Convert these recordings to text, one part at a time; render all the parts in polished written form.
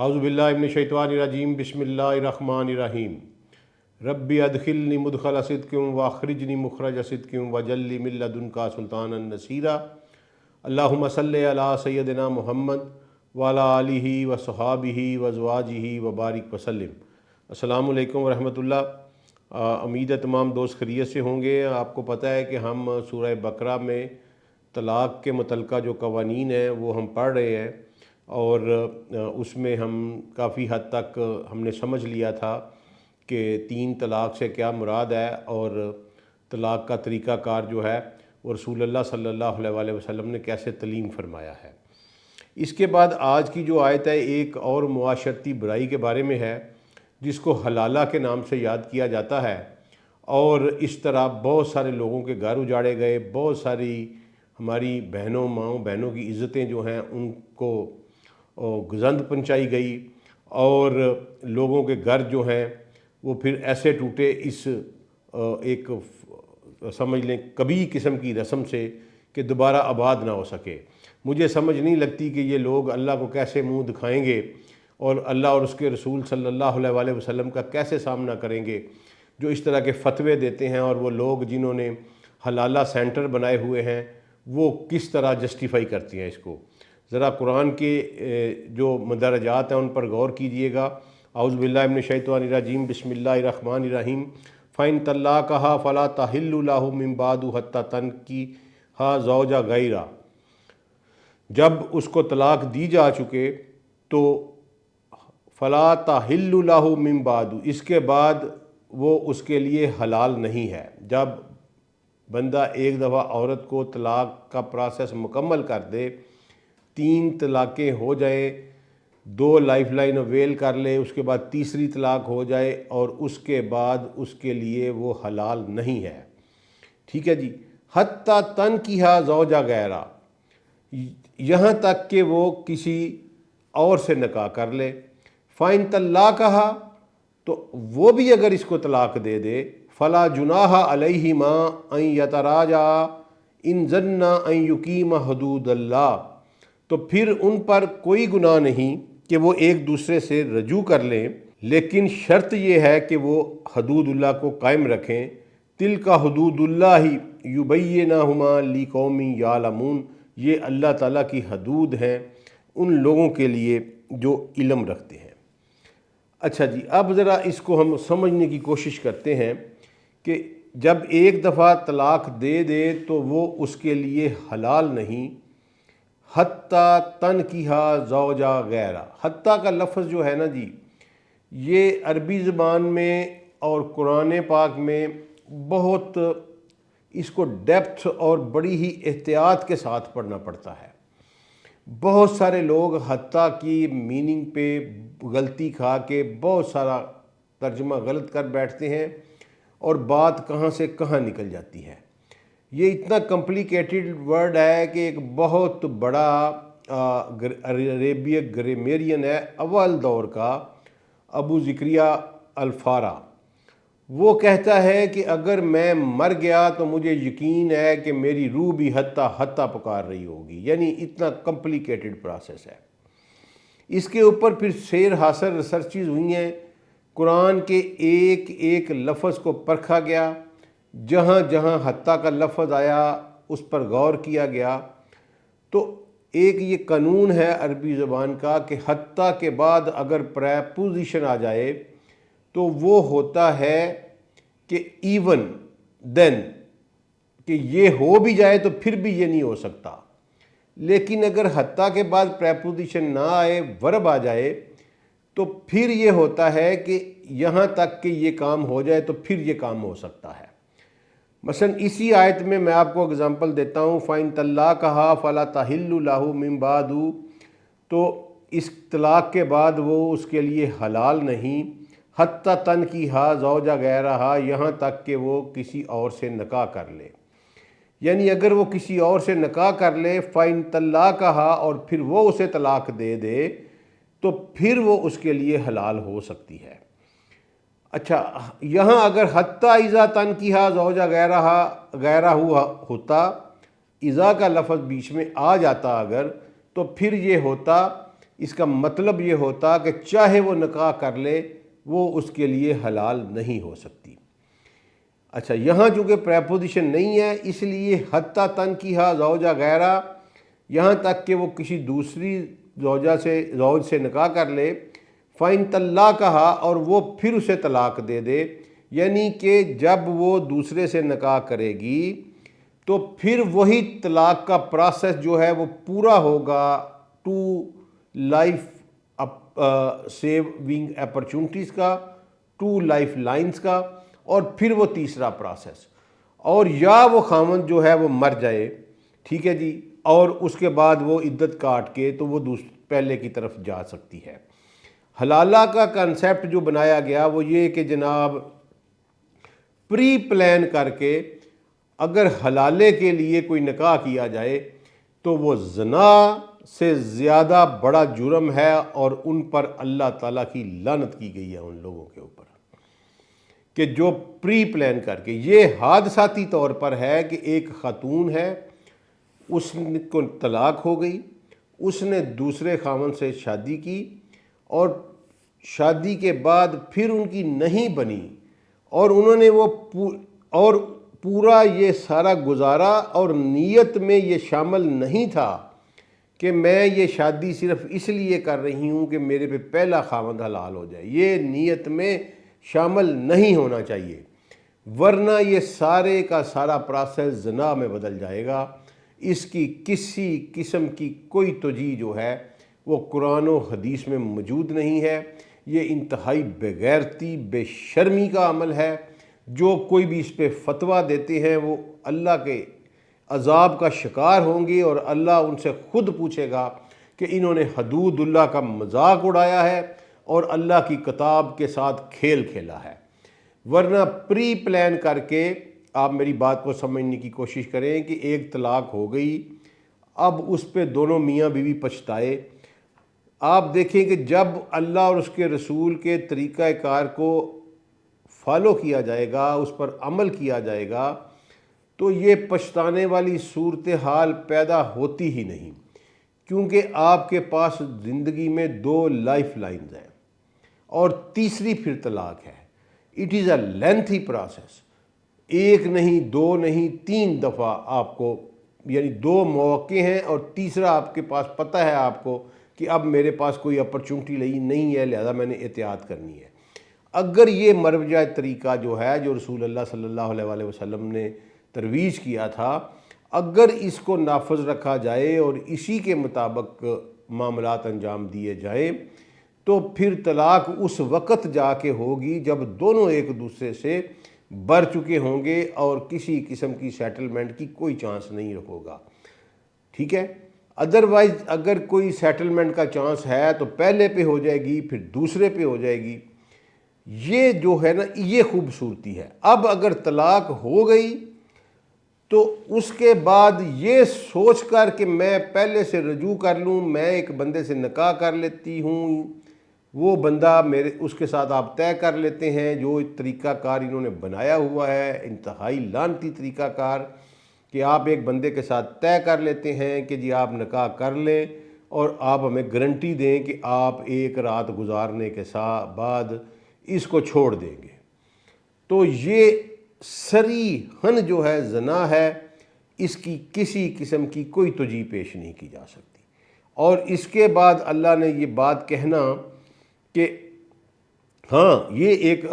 اعوذ باللہ من الشیطان الرجیم بسم اللہ الرحمن الرحیم ربی ادخلنی مدخل صدق واخرجنی مخرج صدق وجعل لی من لدنک سلطانا نصیرا اللہم صلی علی سیدنا محمد وعلی آلہ وصحابہ وازواجہ وبارک وسلم۔ السلام علیکم ورحمۃ اللہ۔ امید ہے تمام دوست خیریت سے ہوں گے۔ آپ کو پتہ ہے کہ ہم سورہ بقرہ میں طلاق کے متعلقہ جو قوانین ہیں وہ ہم پڑھ رہے ہیں، اور اس میں ہم کافی حد تک ہم نے سمجھ لیا تھا کہ 3 طلاق سے کیا مراد ہے، اور طلاق کا طریقہ کار جو ہے وہ رسول اللہ صلی اللہ علیہ وسلم نے کیسے تعلیم فرمایا ہے۔ اس کے بعد آج کی جو آیت ہے ایک اور معاشرتی برائی کے بارے میں ہے جس کو حلالہ کے نام سے یاد کیا جاتا ہے، اور اس طرح بہت سارے لوگوں کے گھر اجاڑے گئے، بہت ساری ہماری ماؤں بہنوں کی عزتیں جو ہیں ان کو گزند پہنچائی گئی، اور لوگوں کے گھر جو ہیں وہ پھر ایسے ٹوٹے اس ایک سمجھ لیں کبھی قسم کی رسم سے کہ دوبارہ آباد نہ ہو سکے۔ مجھے سمجھ نہیں لگتی کہ یہ لوگ اللہ کو کیسے منہ دکھائیں گے اور اللہ اور اس کے رسول صلی اللہ علیہ وسلم کا کیسے سامنا کریں گے جو اس طرح کے فتوے دیتے ہیں، اور وہ لوگ جنہوں نے حلالہ سینٹر بنائے ہوئے ہیں وہ کس طرح جسٹیفائی کرتی ہیں اس کو۔ ذرا قرآن کے جو مدرجات ہیں ان پر غور کیجئے گا۔ اعوذ باللہ من الشیطان الرجیم بسم اللہ الرحمن الرحیم فَإِن طَلَّقَهَا فَلَا تَحِلُّ لَهُ مِن بَعْدُ حَتَّى تَنكِحَ زَوْجًا غَيْرَهُ، جب اس کو طلاق دی جا چکے تو فَلَا تَحِلُّ لَهُ مِن بَعْدُ، اس کے بعد وہ اس کے لیے حلال نہیں ہے۔ جب بندہ ایک دفعہ عورت کو طلاق کا پروسیس مکمل کر دے، 3 طلاقیں ہو جائیں، 2 لائف لائن اویل کر لے، اس کے بعد تیسری طلاق ہو جائے، اور اس کے بعد اس کے لیے وہ حلال نہیں ہے۔ ٹھیک ہے جی، حتیٰ تنکیہ زوجہ غیرہ، یہاں تک کہ وہ کسی اور سے نکاح کر لے۔ فَإِن طَلَّقَهَا، تو وہ بھی اگر اس کو طلاق دے دے، فَلَا جُنَاحَ عَلَيْهِمَا أَن يَتَرَاجَعَا إِن ظَنَّا أَن يُقِيمَا حُدُودَ اللَّهِ، تو پھر ان پر کوئی گناہ نہیں کہ وہ ایک دوسرے سے رجوع کر لیں، لیکن شرط یہ ہے کہ وہ حدود اللہ کو قائم رکھیں۔ تِلْکَ حدود اللہ یبینہما لقوم یعلمون، یہ اللہ تعالیٰ کی حدود ہیں ان لوگوں کے لیے جو علم رکھتے ہیں۔ اچھا جی، اب ذرا اس کو ہم سمجھنے کی کوشش کرتے ہیں کہ جب ایک دفعہ طلاق دے دے تو وہ اس کے لیے حلال نہیں، حتیٰ تنکیہ زوجہ غیرہ۔ حتیٰ کا لفظ جو ہے نا جی، یہ عربی زبان میں اور قرآن پاک میں بہت اس کو ڈیپتھ اور بڑی ہی احتیاط کے ساتھ پڑھنا پڑتا ہے۔ بہت سارے لوگ حتیٰ کی میننگ پہ غلطی کھا کے بہت سارا ترجمہ غلط کر بیٹھتے ہیں، اور بات کہاں سے کہاں نکل جاتی ہے۔ یہ اتنا کمپلیکیٹڈ ورڈ ہے کہ ایک بہت بڑا عربی گرامیرین ہے اول دور کا، ابو زکریہ الفارا، وہ کہتا ہے کہ اگر میں مر گیا تو مجھے یقین ہے کہ میری روح بھی حتیٰ پکار رہی ہوگی، یعنی اتنا کمپلیکیٹڈ پروسیس ہے۔ اس کے اوپر پھر سیر حاصل ریسرچز ہوئی ہیں، قرآن کے ایک ایک لفظ کو پرکھا گیا، جہاں جہاں حتیٰ کا لفظ آیا اس پر غور کیا گیا۔ تو ایک یہ قانون ہے عربی زبان کا کہ حتیٰ کے بعد اگر پریپوزیشن آ جائے تو وہ ہوتا ہے کہ ایون دین، کہ یہ ہو بھی جائے تو پھر بھی یہ نہیں ہو سکتا۔ لیکن اگر حتیٰ کے بعد پریپوزیشن نہ آئے، ورب آ جائے، تو پھر یہ ہوتا ہے کہ یہاں تک کہ یہ کام ہو جائے تو پھر یہ کام ہو سکتا ہے۔ مثلا اسی آیت میں میں آپ کو اگزامپل دیتا ہوں، فَإِن طَلَّقَهَا فَلَا تَحِلُّ لَهُ مِن بَعْدُ، تو اس طلاق کے بعد وہ اس کے لیے حلال نہیں، حتیٰ تنکیہ زوجہ غیرہا، یہاں تک کہ وہ کسی اور سے نکاح کر لے۔ یعنی اگر وہ کسی اور سے نکاح کر لے، فَإِن طَلَّقَهَا، اور پھر وہ اسے طلاق دے دے، تو پھر وہ اس کے لیے حلال ہو سکتی ہے۔ اچھا، یہاں اگر حتیٰ اذا تنکیہ زوجہ غیرہ ہوتا، اذا کا لفظ بیچ میں آ جاتا اگر، تو پھر یہ ہوتا اس کا مطلب یہ ہوتا کہ چاہے وہ نکاح کر لے وہ اس کے لیے حلال نہیں ہو سکتی۔ اچھا، یہاں چونکہ پریپوزیشن نہیں ہے اس لیے حتیٰ تنکیحا زوجہ غیرہ، یہاں تک کہ وہ کسی دوسری زوج سے نکاح کر لے، فَإِن طَلَّقَهَا، اور وہ پھر اسے طلاق دے دے، یعنی کہ جب وہ دوسرے سے نکاح کرے گی تو پھر وہی طلاق کا پروسیس جو ہے وہ پورا ہوگا ٹو لائف سیونگ اپرچونٹیز کا، ٹو لائف لائنز کا، اور پھر وہ تیسرا پروسیس، اور یا وہ خامند جو ہے وہ مر جائے، ٹھیک ہے جی، اور اس کے بعد وہ عدت کاٹ کے تو وہ پہلے کی طرف جا سکتی ہے۔ حلالہ کا کنسیپٹ جو بنایا گیا وہ یہ کہ جناب پری پلان کر کے اگر حلالے کے لیے کوئی نکاح کیا جائے تو وہ زنا سے زیادہ بڑا جرم ہے، اور ان پر اللہ تعالیٰ کی لعنت کی گئی ہے ان لوگوں کے اوپر کہ جو پری پلان کر کے، یہ حادثاتی طور پر ہے کہ ایک خاتون ہے، اس کو طلاق ہو گئی، اس نے دوسرے خاوند سے شادی کی، اور شادی کے بعد پھر ان کی نہیں بنی، اور انہوں نے وہ اور پورا یہ سارا گزارا، اور نیت میں یہ شامل نہیں تھا کہ میں یہ شادی صرف اس لیے کر رہی ہوں کہ میرے پہ پہلا خاوند حلال ہو جائے، یہ نیت میں شامل نہیں ہونا چاہیے، ورنہ یہ سارے کا سارا پروسیس زنا میں بدل جائے گا۔ اس کی کسی قسم کی کوئی توجیہ جو ہے وہ قرآن و حدیث میں موجود نہیں ہے، یہ انتہائی بے غیرتی، بے شرمی کا عمل ہے۔ جو کوئی بھی اس پہ فتویٰ دیتے ہیں وہ اللہ کے عذاب کا شکار ہوں گے، اور اللہ ان سے خود پوچھے گا کہ انہوں نے حدود اللہ کا مذاق اڑایا ہے اور اللہ کی کتاب کے ساتھ کھیل کھیلا ہے۔ ورنہ پری پلان کر کے آپ میری بات کو سمجھنے کی کوشش کریں کہ ایک طلاق ہو گئی، اب اس پہ دونوں میاں بیوی پچھتائے۔ آپ دیکھیں کہ جب اللہ اور اس کے رسول کے طریقہ کار کو فالو کیا جائے گا، اس پر عمل کیا جائے گا، تو یہ پچھتانے والی صورتحال پیدا ہوتی ہی نہیں، کیونکہ آپ کے پاس زندگی میں دو لائف لائنز ہیں اور تیسری پھر طلاق ہے۔ It is a lengthy process, ایک نہیں، دو نہیں، 3 دفعہ آپ کو، یعنی 2 مواقع ہیں، اور تیسرا آپ کے پاس پتہ ہے آپ کو کہ اب میرے پاس کوئی اپرچونٹی نہیں ہے، لہذا میں نے احتیاط کرنی ہے۔ اگر یہ مروجہ طریقہ جو ہے جو رسول اللہ صلی اللہ علیہ وسلم نے ترویج کیا تھا، اگر اس کو نافذ رکھا جائے اور اسی کے مطابق معاملات انجام دیے جائیں تو پھر طلاق اس وقت جا کے ہوگی جب دونوں ایک دوسرے سے بر چکے ہوں گے اور کسی قسم کی سیٹلمنٹ کی کوئی چانس نہیں ہوگا، ٹھیک ہے۔ ادروائز اگر کوئی سیٹلمنٹ کا چانس ہے تو پہلے پہ ہو جائے گی، پھر دوسرے پہ ہو جائے گی۔ یہ جو ہے نا، یہ خوبصورتی ہے۔ اب اگر طلاق ہو گئی تو اس کے بعد یہ سوچ کر کہ میں پہلے سے رجوع کر لوں، میں ایک بندے سے نکاح کر لیتی ہوں، وہ بندہ اس کے ساتھ آپ طے کر لیتے ہیں، جو طریقہ کار انہوں نے بنایا ہوا ہے انتہائی لعنتی طریقہ کار، کہ آپ ایک بندے کے ساتھ طے کر لیتے ہیں کہ جی آپ نکاح کر لیں اور آپ ہمیں گارنٹی دیں کہ آپ ایک رات گزارنے کے بعد اس کو چھوڑ دیں گے، تو یہ صریحاً جو ہے زنا ہے، اس کی کسی قسم کی کوئی توجیہ پیش نہیں کی جا سکتی۔ اور اس کے بعد اللہ نے یہ بات کہنا کہ ہاں یہ ایک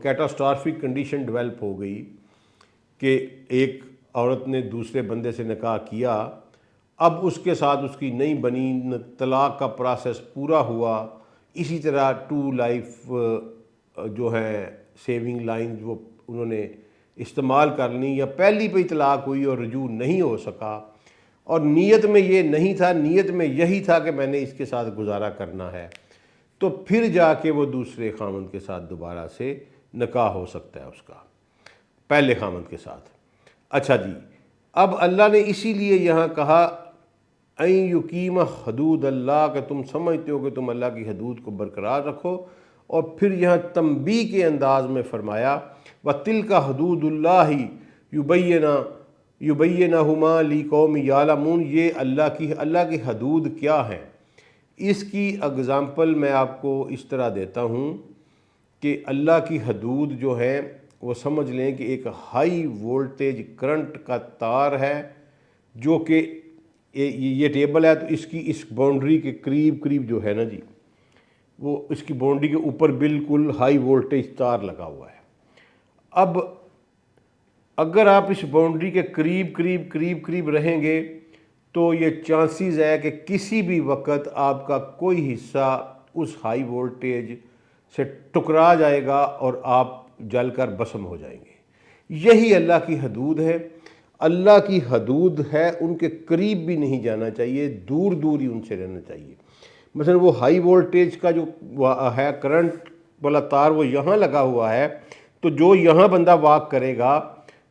کیٹاسٹرافک کنڈیشن ڈیولپ ہو گئی کہ ایک عورت نے دوسرے بندے سے نکاح کیا، اب اس کے ساتھ اس کی نہیں بنی، طلاق کا پروسیس پورا ہوا، اسی طرح 2 لائف جو ہے سیونگ لائنز وہ انہوں نے استعمال کر لیں، یا پہلی پہ طلاق ہوئی اور رجوع نہیں ہو سکا، اور نیت میں یہ نہیں تھا، نیت میں یہی تھا کہ میں نے اس کے ساتھ گزارا کرنا ہے، تو پھر جا کے وہ دوسرے خاوند کے ساتھ دوبارہ سے نکاح ہو سکتا ہے اس کا پہلے خاوند کے ساتھ۔ اچھا جی، اب اللہ نے اسی لیے یہاں کہا این یقیم حدود اللہ، کہ تم سمجھتے ہو کہ تم اللہ کی حدود کو برقرار رکھو، اور پھر یہاں تنبیہ کے انداز میں فرمایا وَتِلْكَ حدود اللہ یبینہما لِقَوْمٍ یعلمون، یہ اللہ کی حدود کیا ہیں اس کی اگزامپل میں آپ کو اس طرح دیتا ہوں کہ اللہ کی حدود جو ہے وہ سمجھ لیں کہ ایک ہائی وولٹیج کرنٹ کا تار ہے جو کہ یہ ٹیبل ہے، تو اس کی اس باؤنڈری کے قریب قریب جو ہے نا جی، وہ اس کی باؤنڈری کے اوپر بالکل ہائی وولٹیج تار لگا ہوا ہے۔ اب اگر آپ اس باؤنڈری کے قریب قریب قریب قریب رہیں گے تو یہ چانسز ہے کہ کسی بھی وقت آپ کا کوئی حصہ اس ہائی وولٹیج سے ٹکرا جائے گا اور آپ جل کر بھسم ہو جائیں گے۔ یہی اللہ کی حدود ہے۔ اللہ کی حدود ہے، ان کے قریب بھی نہیں جانا چاہیے، دور دور ہی ان سے رہنا چاہیے۔ مثلا وہ ہائی وولٹیج کا جو ہے کرنٹ والا تار وہ یہاں لگا ہوا ہے، تو جو یہاں بندہ واک کرے گا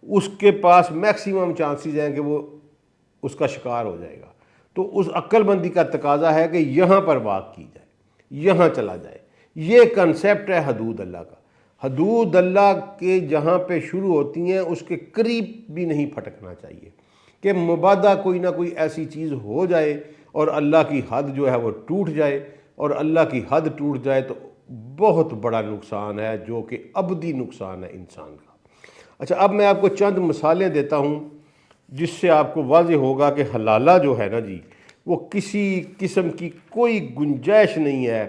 اس کے پاس میکسیمم چانسز ہیں کہ وہ اس کا شکار ہو جائے گا۔ تو اس عقل مندی کا تقاضا ہے کہ یہاں پر واک کی جائے، یہاں چلا جائے۔ یہ کنسیپٹ ہے حدود اللہ کا۔ حدود اللہ کے جہاں پہ شروع ہوتی ہیں اس کے قریب بھی نہیں پھٹکنا چاہیے کہ مبادا کوئی نہ کوئی ایسی چیز ہو جائے اور اللہ کی حد جو ہے وہ ٹوٹ جائے، اور اللہ کی حد ٹوٹ جائے تو بہت بڑا نقصان ہے جو کہ ابدی نقصان ہے انسان کا۔ اچھا، اب میں آپ کو چند مثالیں دیتا ہوں جس سے آپ کو واضح ہوگا کہ حلالہ جو ہے نا جی، وہ کسی قسم کی کوئی گنجائش نہیں ہے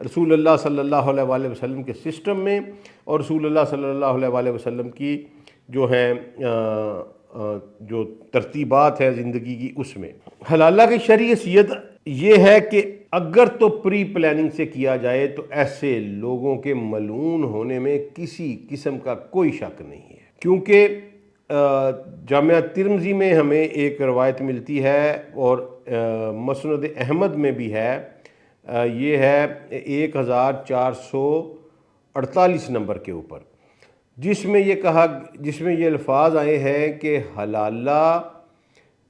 رسول اللہ صلی اللہ علیہ وآلہ وسلم کے سسٹم میں، اور رسول اللہ صلی اللہ علیہ وآلہ وسلم کی جو ہیں جو ترتیبات ہیں زندگی کی، اس میں حلالہ کی شرعی حیثیت یہ ہے کہ اگر تو پری پلاننگ سے کیا جائے تو ایسے لوگوں کے ملعون ہونے میں کسی قسم کا کوئی شک نہیں ہے، کیونکہ جامعہ ترمذی میں ہمیں ایک روایت ملتی ہے اور مسند احمد میں بھی ہے، یہ ہے 1448 نمبر کے اوپر، جس میں یہ الفاظ آئے ہیں کہ حلالہ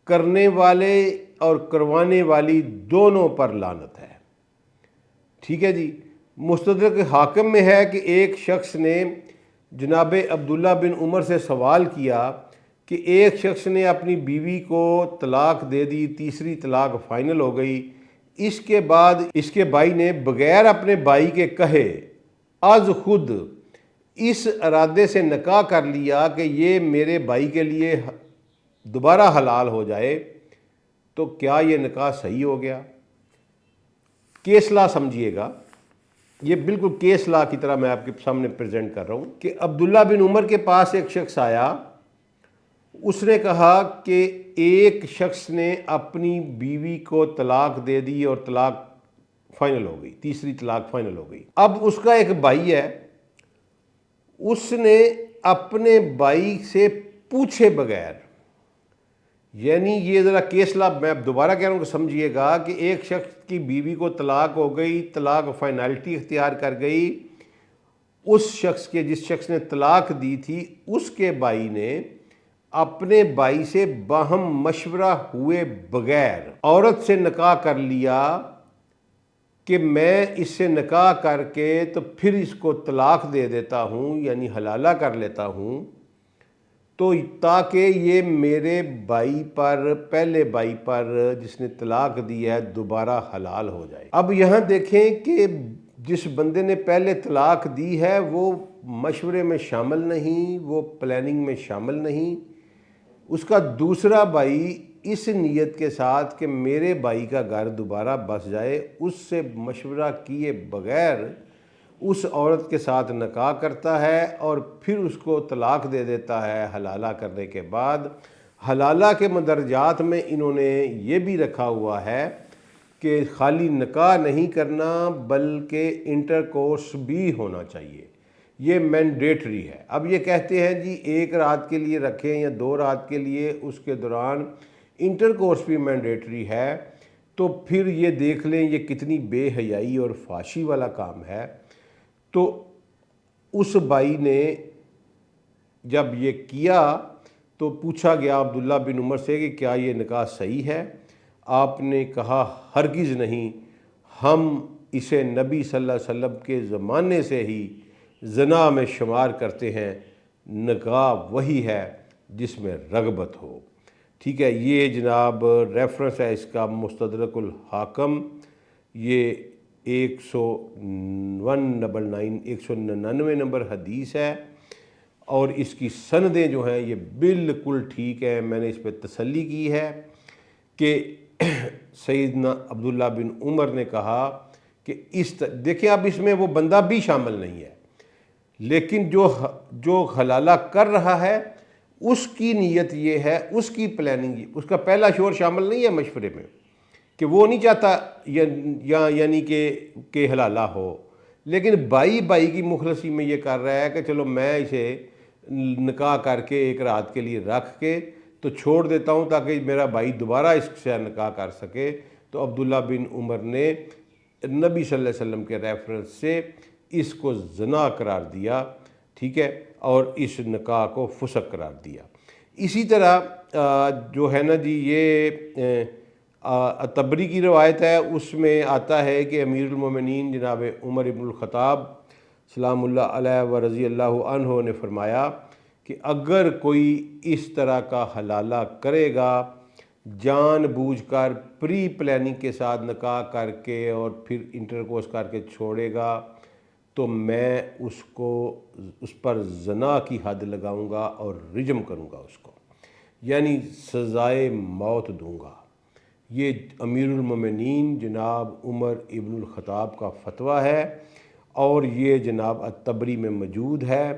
کرنے والے اور کروانے والی دونوں پر لعنت ہے۔ ٹھیک ہے جی۔ مستدرک حاکم میں ہے کہ ایک شخص نے جناب عبداللہ بن عمر سے سوال کیا کہ ایک شخص نے اپنی بیوی کو طلاق دے دی، تیسری طلاق فائنل ہو گئی، اس کے بعد اس کے بھائی نے بغیر اپنے بھائی کے کہے از خود اس ارادے سے نکاح کر لیا کہ یہ میرے بھائی کے لیے دوبارہ حلال ہو جائے، تو کیا یہ نکاح صحیح ہو گیا؟ کیس لا سمجھیے گا، یہ بالکل کیس لا کی طرح میں آپ کے سامنے پریزنٹ کر رہا ہوں کہ عبداللہ بن عمر کے پاس ایک شخص آیا، اس نے کہا کہ ایک شخص نے اپنی بیوی کو طلاق دے دی اور طلاق فائنل ہو گئی، تیسری طلاق فائنل ہو گئی۔ اب اس کا ایک بھائی ہے، اس نے اپنے بھائی سے پوچھے بغیر، یعنی یہ ذرا کیس لا میں دوبارہ کہہ رہا ہوں کہ سمجھیے گا کہ ایک شخص کی بیوی کو طلاق ہو گئی، طلاق فائنلٹی اختیار کر گئی، اس شخص کے جس شخص نے طلاق دی تھی اس کے بھائی نے اپنے بھائی سے باہم مشورہ ہوئے بغیر عورت سے نکاح کر لیا کہ میں اس سے نکاح کر کے تو پھر اس کو طلاق دے دیتا ہوں، یعنی حلالہ کر لیتا ہوں، تو تاکہ یہ میرے بھائی پر، پہلے بھائی پر جس نے طلاق دی ہے، دوبارہ حلال ہو جائے۔ اب یہاں دیکھیں کہ جس بندے نے پہلے طلاق دی ہے وہ مشورے میں شامل نہیں، وہ پلاننگ میں شامل نہیں، اس کا دوسرا بھائی اس نیت کے ساتھ کہ میرے بھائی کا گھر دوبارہ بس جائے، اس سے مشورہ کیے بغیر اس عورت کے ساتھ نکاح کرتا ہے اور پھر اس کو طلاق دے دیتا ہے حلالہ کرنے کے بعد۔ حلالہ کے مدرجات میں انہوں نے یہ بھی رکھا ہوا ہے کہ خالی نکاح نہیں کرنا بلکہ انٹر کورس بھی ہونا چاہیے، یہ مینڈیٹری ہے۔ اب یہ کہتے ہیں جی ایک رات کے لیے رکھیں یا 2 رات کے لیے، اس کے دوران انٹر کورس بھی مینڈیٹری ہے، تو پھر یہ دیکھ لیں یہ کتنی بے حیائی اور فحاشی والا کام ہے۔ تو اس بھائی نے جب یہ کیا تو پوچھا گیا عبداللہ بن عمر سے کہ کیا یہ نکاح صحیح ہے؟ آپ نے کہا ہرگز نہیں، ہم اسے نبی صلی اللہ علیہ وسلم کے زمانے سے ہی زنا میں شمار کرتے ہیں، نکاح وہی ہے جس میں رغبت ہو۔ ٹھیک ہے، یہ جناب ریفرنس ہے اس کا مستدرک الحاکم، یہ 199 نمبر حدیث ہے، اور اس کی سندیں جو ہیں یہ بالکل ٹھیک ہے۔ میں نے اس پہ تسلی کی ہے کہ سیدنا عبداللہ بن عمر نے کہا کہ دیکھیں اب اس میں وہ بندہ بھی شامل نہیں ہے، لیکن جو حلالہ کر رہا ہے اس کی نیت یہ ہے، اس کی پلاننگ، اس کا پہلا شور شامل نہیں ہے مشورے میں، کہ وہ نہیں چاہتا یعنی کہ حلالہ ہو، لیکن بائی کی مخلصی میں یہ کر رہا ہے کہ چلو میں اسے نکاح کر کے ایک رات کے لیے رکھ کے تو چھوڑ دیتا ہوں تاکہ میرا بھائی دوبارہ اس سے نکاح کر سکے۔ تو عبداللہ بن عمر نے نبی صلی اللہ علیہ وسلم کے ریفرنس سے اس کو زنا قرار دیا، ٹھیک ہے، اور اس نکاح کو فسق قرار دیا۔ اسی طرح جو ہے نا جی یہ طبری کی روایت ہے، اس میں آتا ہے کہ امیر المومنین جناب عمر ابن الخطاب سلام اللہ علیہ و رضی اللہ عنہ نے فرمایا کہ اگر کوئی اس طرح کا حلالہ کرے گا، جان بوجھ کر پری پلاننگ کے ساتھ نکاح کر کے اور پھر انٹرکورس کر کے چھوڑے گا، تو میں اس پر زنا کی حد لگاؤں گا اور رجم کروں گا اس کو، یعنی سزائے موت دوں گا۔ یہ امیر المومنین جناب عمر ابن الخطاب کا فتویٰ ہے، اور یہ جناب الطبری میں موجود ہے۔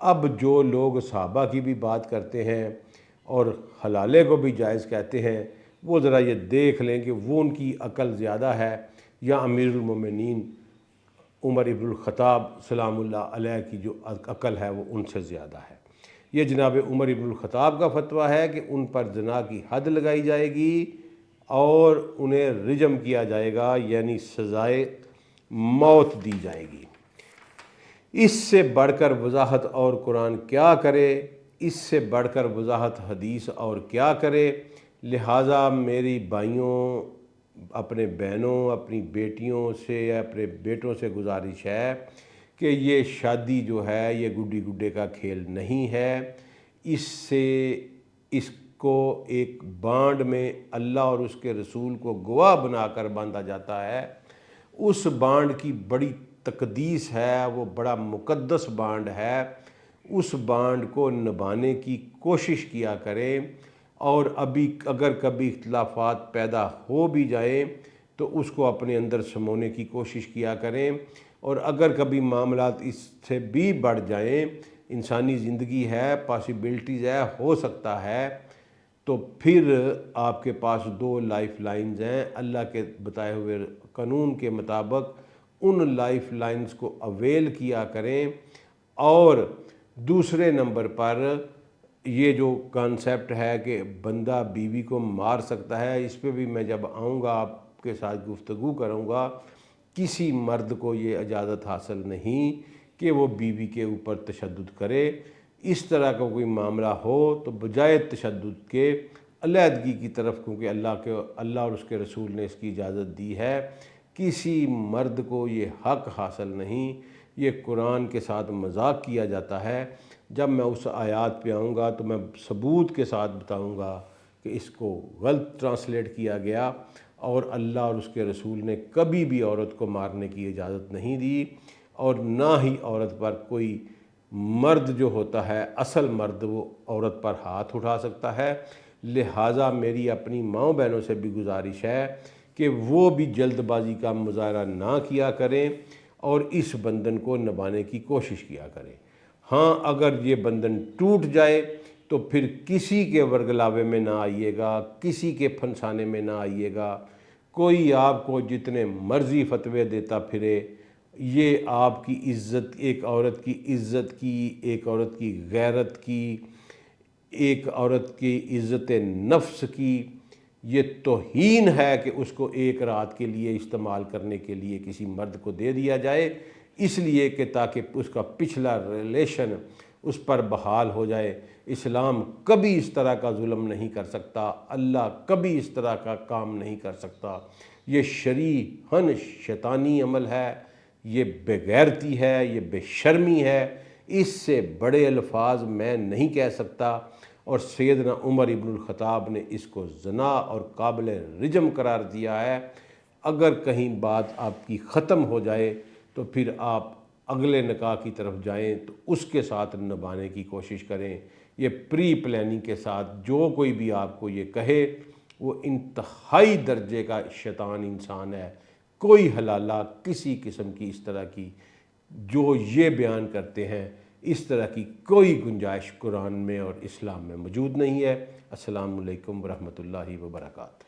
اب جو لوگ صحابہ کی بھی بات کرتے ہیں اور حلالے کو بھی جائز کہتے ہیں، وہ ذرا یہ دیکھ لیں کہ وہ ان کی عقل زیادہ ہے یا امیر المومنین عمر ابن الخطاب سلام اللہ علیہ کی جو عقل ہے وہ ان سے زیادہ ہے۔ یہ جناب عمر ابن الخطاب کا فتویٰ ہے کہ ان پر زنا کی حد لگائی جائے گی اور انہیں رجم کیا جائے گا، یعنی سزائے موت دی جائے گی۔ اس سے بڑھ کر وضاحت اور قرآن کیا کرے، اس سے بڑھ کر وضاحت حدیث اور کیا کرے؟ لہٰذا میری بھائیوں، اپنے بہنوں، اپنی بیٹیوں سے یا اپنے بیٹوں سے گزارش ہے کہ یہ شادی جو ہے یہ گڈی گڈے کا کھیل نہیں ہے۔ اس کو ایک بانڈ میں اللہ اور اس کے رسول کو گواہ بنا کر باندھا جاتا ہے۔ اس بانڈ کی بڑی تقدیس ہے، وہ بڑا مقدس بانڈ ہے۔ اس بانڈ کو نبھانے کی کوشش کیا کریں، اور اگر کبھی اختلافات پیدا ہو بھی جائیں تو اس کو اپنے اندر سمونے کی کوشش کیا کریں، اور اگر کبھی معاملات اس سے بھی بڑھ جائیں، انسانی زندگی ہے، پاسبلٹیز ہے، ہو سکتا ہے، تو پھر آپ کے پاس 2 لائف لائنز ہیں۔ اللہ کے بتائے ہوئے قانون کے مطابق ان لائف لائنز کو اویل کیا کریں۔ اور دوسرے نمبر پر یہ جو کانسیپٹ ہے کہ بندہ بیوی کو مار سکتا ہے، اس پہ بھی میں جب آؤں گا آپ کے ساتھ گفتگو کروں گا۔ کسی مرد کو یہ اجازت حاصل نہیں کہ وہ بیوی کے اوپر تشدد کرے۔ اس طرح کا کوئی معاملہ ہو تو بجائے تشدد کے علیحدگی کی طرف، کیونکہ اللہ اور اس کے رسول نے اس کی اجازت دی ہے۔ کسی مرد کو یہ حق حاصل نہیں، یہ قرآن کے ساتھ مذاق کیا جاتا ہے۔ جب میں اس آیات پہ آؤں گا تو میں ثبوت کے ساتھ بتاؤں گا کہ اس کو غلط ٹرانسلیٹ کیا گیا، اور اللہ اور اس کے رسول نے کبھی بھی عورت کو مارنے کی اجازت نہیں دی، اور نہ ہی عورت پر کوئی مرد جو ہوتا ہے اصل مرد وہ عورت پر ہاتھ اٹھا سکتا ہے۔ لہٰذا میری اپنی ماؤں بہنوں سے بھی گزارش ہے کہ وہ بھی جلد بازی کا مظاہرہ نہ کیا کریں اور اس بندھن کو نبھانے کی کوشش کیا کریں۔ ہاں، اگر یہ بندھن ٹوٹ جائے تو پھر کسی کے ورگلاوے میں نہ آئیے گا، کسی کے پھنسانے میں نہ آئیے گا۔ کوئی آپ کو جتنے مرضی فتوے دیتا پھرے، یہ آپ کی عزت، ایک عورت کی عزت کی، ایک عورت کی غیرت کی، ایک عورت کی عزت نفس کی یہ توہین ہے کہ اس کو ایک رات کے لیے استعمال کرنے کے لیے کسی مرد کو دے دیا جائے، اس لیے کہ تاکہ اس کا پچھلا ریلیشن اس پر بحال ہو جائے۔ اسلام کبھی اس طرح کا ظلم نہیں کر سکتا، اللہ کبھی اس طرح کا کام نہیں کر سکتا۔ یہ شریحاً شیطانی عمل ہے، یہ بے غیرتی ہے، یہ بے شرمی ہے۔ اس سے بڑے الفاظ میں نہیں کہہ سکتا، اور سیدنا عمر ابن الخطاب نے اس کو زنا اور قابل رجم قرار دیا ہے۔ اگر کہیں بات آپ کی ختم ہو جائے تو پھر آپ اگلے نکاح کی طرف جائیں تو اس کے ساتھ نبھانے کی کوشش کریں۔ یہ پری پلاننگ کے ساتھ جو کوئی بھی آپ کو یہ کہے وہ انتہائی درجے کا شیطان انسان ہے۔ کوئی حلالہ کسی قسم کی اس طرح کی جو یہ بیان کرتے ہیں اس طرح کی کوئی گنجائش قرآن میں اور اسلام میں موجود نہیں ہے۔ السلام علیکم ورحمۃ اللہ وبرکاتہ۔